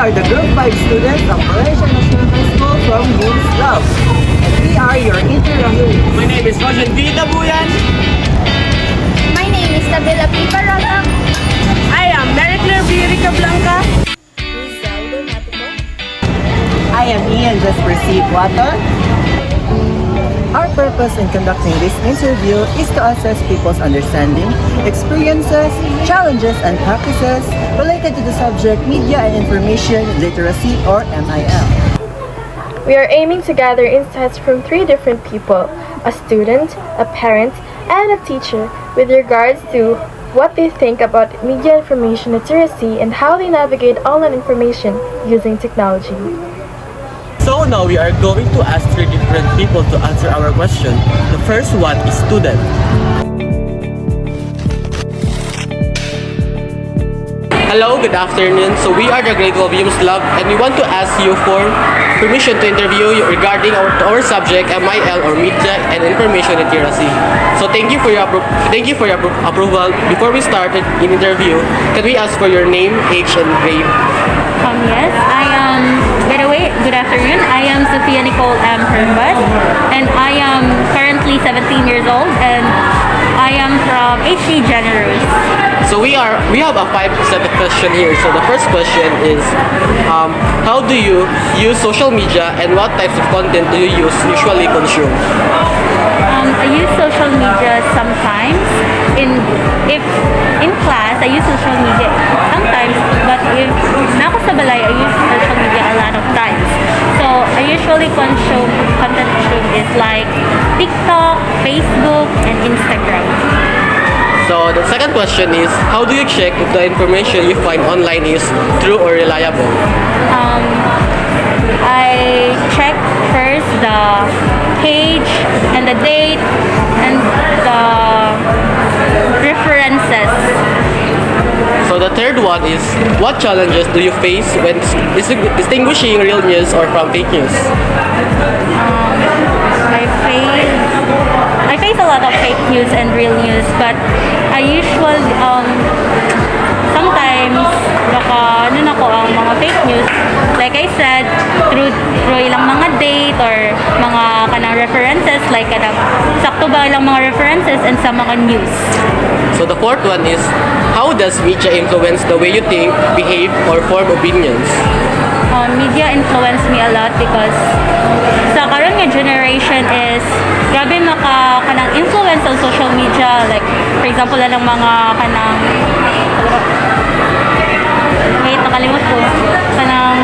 are the Group 5 students of Malaysia National High School from Moons Love. And we are your interviewees. My name is Rojan V. Dabuyan. My name is Tabela P. Barata. I am Mary Claire B. Ricablanca. Rizaldo Matico. I am Ian Jasper C. Water. Our purpose in conducting this interview is to assess people's understanding, experiences, challenges, and practices related to the subject Media and Information Literacy or MIL. We are aiming to gather insights from 3 different people, a student, a parent, and a teacher, with regards to what they think about media information literacy and how they navigate online information using technology. So now we are going to ask 3 different people to answer our question. The first one is student. Hello, good afternoon. So we are the grade 12 Humes Lab and we want to ask you for permission to interview you regarding our subject MIL or Media and Information Literacy. So thank you for your approval. Before we start in interview, can we ask for your name, age, and grade? Yes, I am, by the way, good afternoon. I am Sophia Nicole M. Herbat, and I am currently 17 years old, and I am from HC Generous. So we have a 5 set of question here. So the first question is, how do you use social media and what types of content do you usually consume? I use social media sometimes. If in class, I use social media sometimes, but if nako sa balay, I use social media a lot of times. So I usually content is like TikTok, Facebook, and Instagram. So the second question is, how do you check if the information you find online is true or reliable? I check first the page and the date and the references. So the third one is, what challenges do you face when distinguishing real news or from fake news? I face a lot of fake news and real news, but I usually sometimes ang mga fake news, like I said, through ilang mga date or mga kanang references, like kanang sakto ba ilang mga references and sa mga news. So the fourth one is, how does media influence the way you think, behave, or form opinions? Media influenced me a lot because sa karon nga generation is grabe kanang influence on social media, like for example lang mga kanang nakalimot ko kanang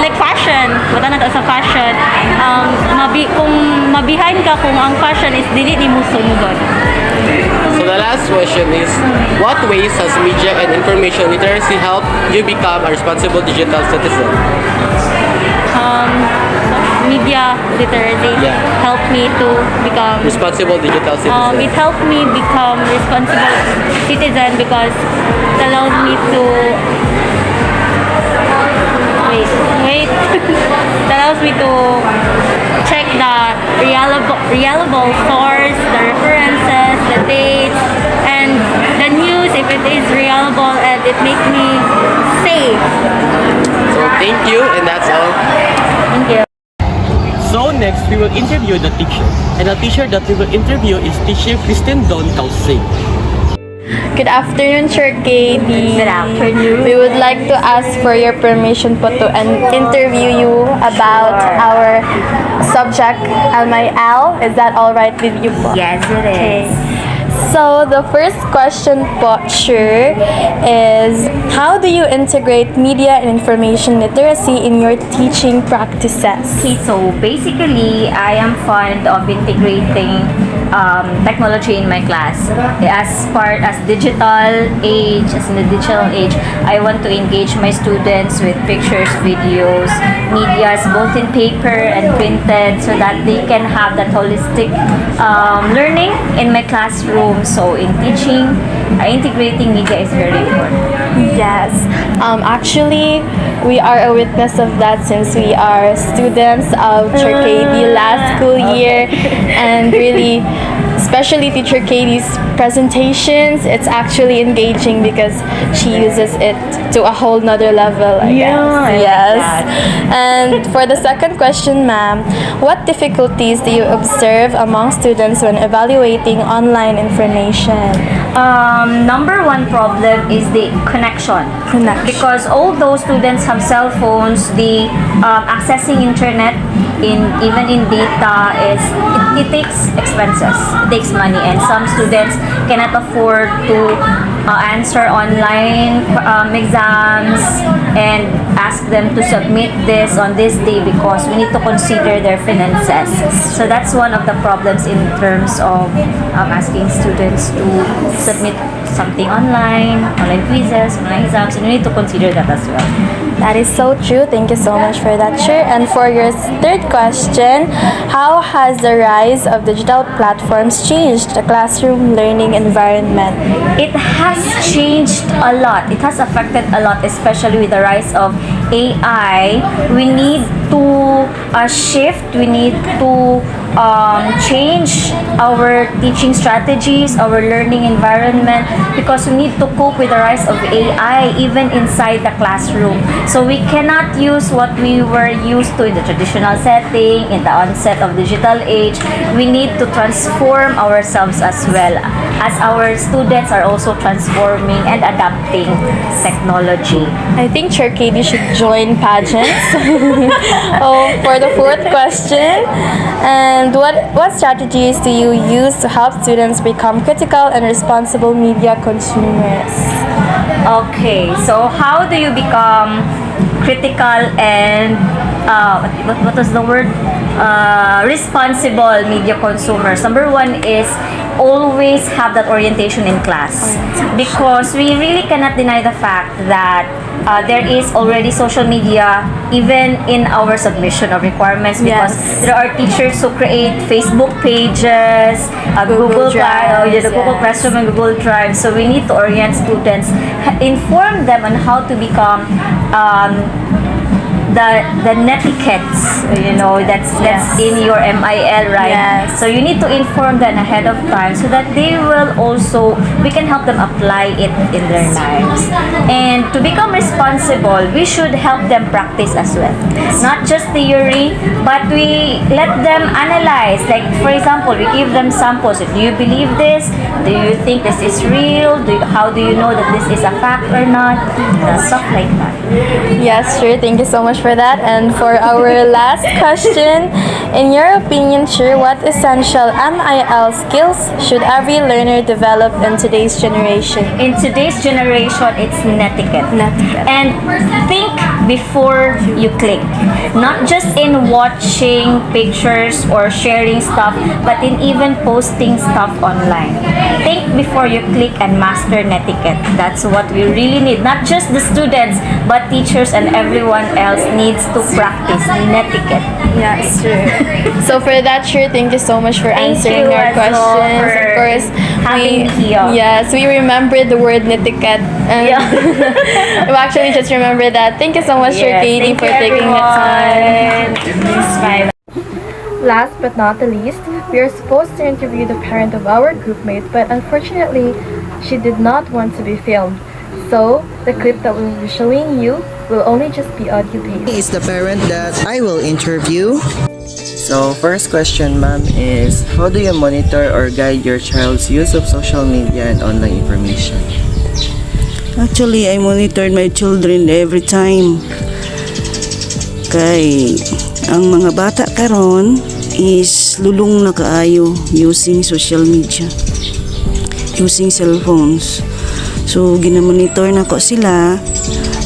like fashion, wala na sa fashion, kung mabihain ka kung ang fashion is dili ni mo sunod. So the last question is, what ways has media and information literacy helped you become a responsible digital citizen? Media literacy helped me to become responsible digital citizen. It helped me become responsible citizen because it allowed me to wait it allows me to check the reliable source, the references, the dates, and the news if it is reliable, and it makes me safe. So thank you, and that's all. Thank you. So next, we will interview the teacher. And the teacher that we will interview is Teacher Kristen Don Tausig. Good afternoon, Sir Katie. Good afternoon. We would like to ask for your permission po to interview you about our subject, MIL. Is that all right with you po? Yes, it is. So, the first question po, sure, is how do you integrate media and information literacy in your teaching practices? Okay, so basically, I am fond of integrating technology in my class. As digital age, as in the digital age, I want to engage my students with pictures, videos, medias, both in paper and printed, so that they can have that holistic learning in my classroom. So in teaching, integrating media is very important. Yes. Actually, we are a witness of that since we are students of Cherkady last school year, and really, especially especially Teacher Katie's presentations. It's actually engaging because she uses it to a whole nother level, I guess. I like Yes. that. And for the second question, ma'am, what difficulties do you observe among students when evaluating online information? Number one problem is the connection. Because although students have cell phones, the accessing internet even in data it takes expenses, it takes money, and some students cannot afford to answer online exams and ask them to submit this on this day because we need to consider their finances. So that's one of the problems in terms of asking students to submit something online quizzes, online exams, and we need to consider that as well. That is so true. Thank you so much for that, Shir. And for your third question, how has the rise of digital platforms changed the classroom learning environment? It has changed a lot. It has affected a lot, especially with the rise of AI. We need to shift. We need to change our teaching strategies, our learning environment, because we need to cope with the rise of AI even inside the classroom. So we cannot use what we were used to in the traditional setting, in the onset of digital age. We need to transform ourselves as well, as our students are also transforming and adapting technology. I think Chair Katie should join pageants. For the fourth question, and what strategies do you use to help students become critical and responsible media consumers? Okay, so how do you become critical and what was the word? Responsible media consumers? Number one is always have that orientation in class, because we really cannot deny the fact that there is already social media even in our submission of requirements, because there are teachers who create Facebook pages, Google Drive, the Google Classroom and Google Drive. So we need to orient students, inform them on how to become the netiquettes, that's in your MIL, right? Yes. So you need to inform them ahead of time so that they will also, we can help them apply it in their lives. And to become responsible, we should help them practice as well. Not just theory, but we let them analyze. Like, for example, we give them samples. Do you believe this? Do you think this is real? How do you know that this is a fact or not? Stuff like that. Yes, sure. Thank you so much for that. And for our last question, in your opinion, Shir, what essential MIL skills should every learner develop in today's generation? In today's generation, it's netiquette. And think before you click. Not just in watching pictures or sharing stuff, but in even posting stuff online. Think before you click and master netiquette. That's what we really need. Not just the students, but teachers and everyone else needs to practice netiquette. Yes, sure. So for that, Shir, thank you so much for Thank answering you our as well questions. for Of course, having me here. Yes, we remembered the word netiquette. And we actually just remembered that. Thank you so much, Shir Yes, Katie, thank for you, taking the time. Bye. Last but not the least, we are supposed to interview the parent of our groupmate, but unfortunately, she did not want to be filmed. So, the clip that we will be showing you will only just be audio-based. Is the parent that I will interview. So, first question, ma'am, is how do you monitor or guide your child's use of social media and online information? Actually, I monitored my children every time. Kay ang mga bata karon is lulong na kaayo using social media, using cellphones. So ginamonitor na ko sila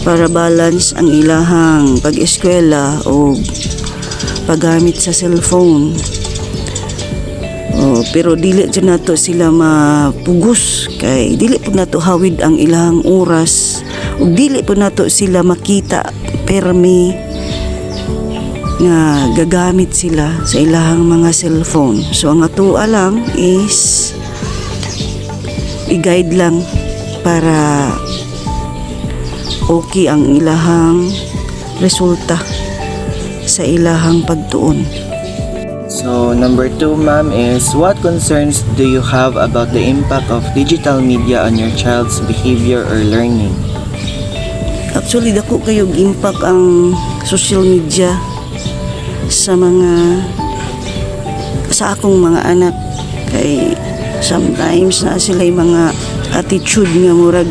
para balance ang ilahang pag-eskwela o paggamit sa cellphone. Pero dili dyan nato sila mapugos, kay dili po nato hawid ang ilahang oras, o dili po nato sila makita permi nga gagamit sila sa ilahang mga cellphone. So ang atoa lang is i-guide lang para okay ang ilahang resulta sa ilahang pagtuon. So, So number 2, ma'am, is what concerns do you have about the impact of digital media on your child's behavior or learning? Actually, dako kayo impact ang social media sa akong mga anak. Kay sometimes na sila mga attitude nga murag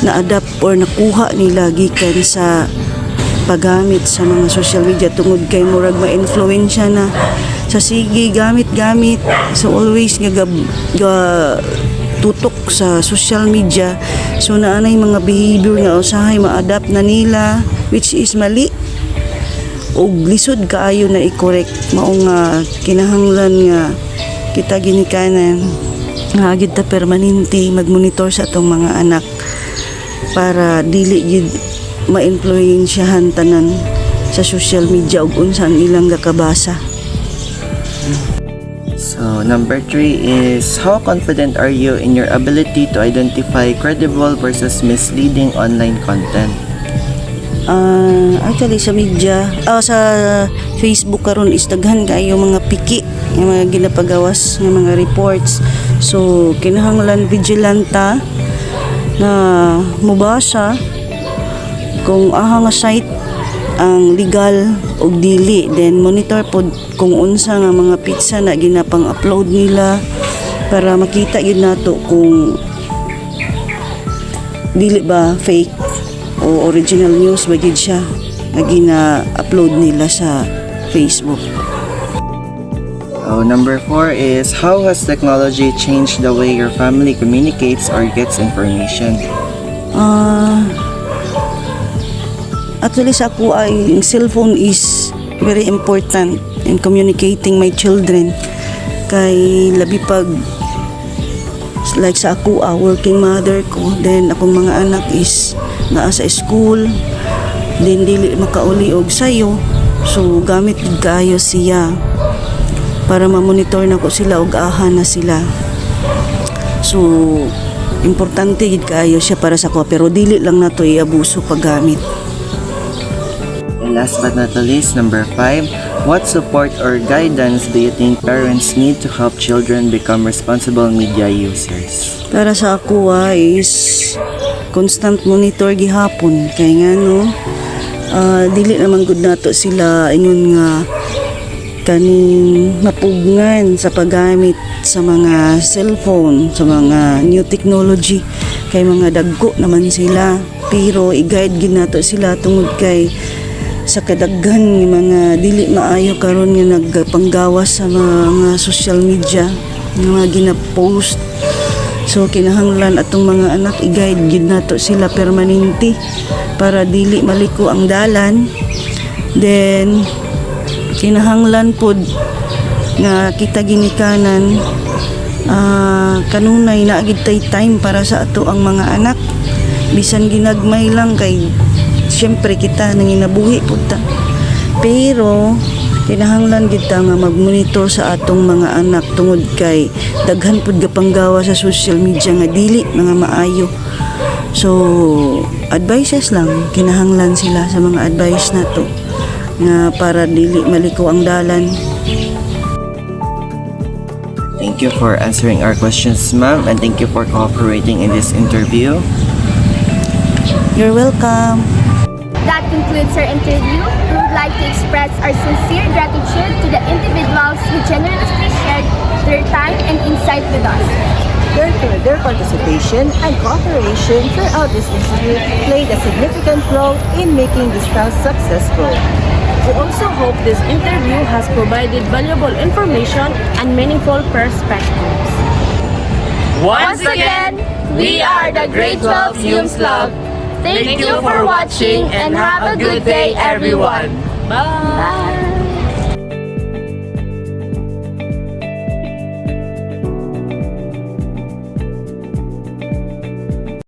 na-adapt or nakuha nila gikan sa paggamit sa mga social media tungod kay murag ma-influensya na sa sige gamit so always nga tutok sa social media, so naanay mga behavior nga usahay ma-adapt na nila, which is mali og lisod kaayo na i-correct. Mao nga kinahanglan nga kita ginikanan nga gid ta permanente magmonitor sa atong mga anak para dili gid ma-influensyahan tanan sa social media ug unsa ang ilang gakabasa. So number 3 is how confident are you in your ability to identify credible versus misleading online content? Actually sa media, sa Facebook karon is daghan kayo mga piki, yung mga ginapagawas ng mga reports. So kinahanglan vigilanta na mubasa kung aha nga site ang legal og dili, then monitor pod kung unsa nga mga pizza na ginapang upload nila para makita yun nato kung dili ba fake o original news ba gid siya nga gina-upload nila sa Facebook. So number 4 is how has technology changed the way your family communicates or gets information? Actually sa ako ay cellphone is very important in communicating my children. Kay labi pag like sa ako working mother ko, then akong mga anak is naa sa school, then dili makauli og sayo, so gamit gid kaayo siya para ma-monitor na ko sila og aha na sila. So importante gid kaayo siya para sa ko, pero dili lang nato iabuso paggamit. And last but not the least, number 5, what support or guidance do you think parents need to help children become responsible media users? Para sa ako is constant monitor gihapon kay nga dili naman gud nato sila ingon nga kaning mapugngan sa paggamit sa mga cellphone, sa mga new technology, kay mga dagko naman sila, pero i-guide gid nato sila tungod kay sa kadaghan ng mga dili maayo karon nga nagpanggawas sa mga social media nga mga gina-post. So kinahanglan atong mga anak i-guide gid nato sila permanente para dili maliko ang dalan. Then kinahanglan pod nga kita ginikanan kanunay na gid tay time para sa ato ang mga anak, bisan ginagmay lang kay siyempre kita nanginabuhi po ta. Pero kinahanglan kita nga mag-monitor sa atong mga anak tungod kay daghan pud gapanggawa sa social media nga dili mga maayo. So advices lang kinahanglan sila sa mga advice nato nga para dili maliko ang dalan. Thank you for answering our questions, ma'am, and thank you for cooperating in this interview. You're welcome. That concludes our interview. We would like to express our sincere gratitude to the individuals who generously shared their time and insight with us. Their participation and cooperation throughout this interview played a significant role in making this task successful. We also hope this interview has provided valuable information and meaningful perspectives. Once again, we are the Grade 12 Humes Love. Thank you for watching and have a good day, everyone. Bye!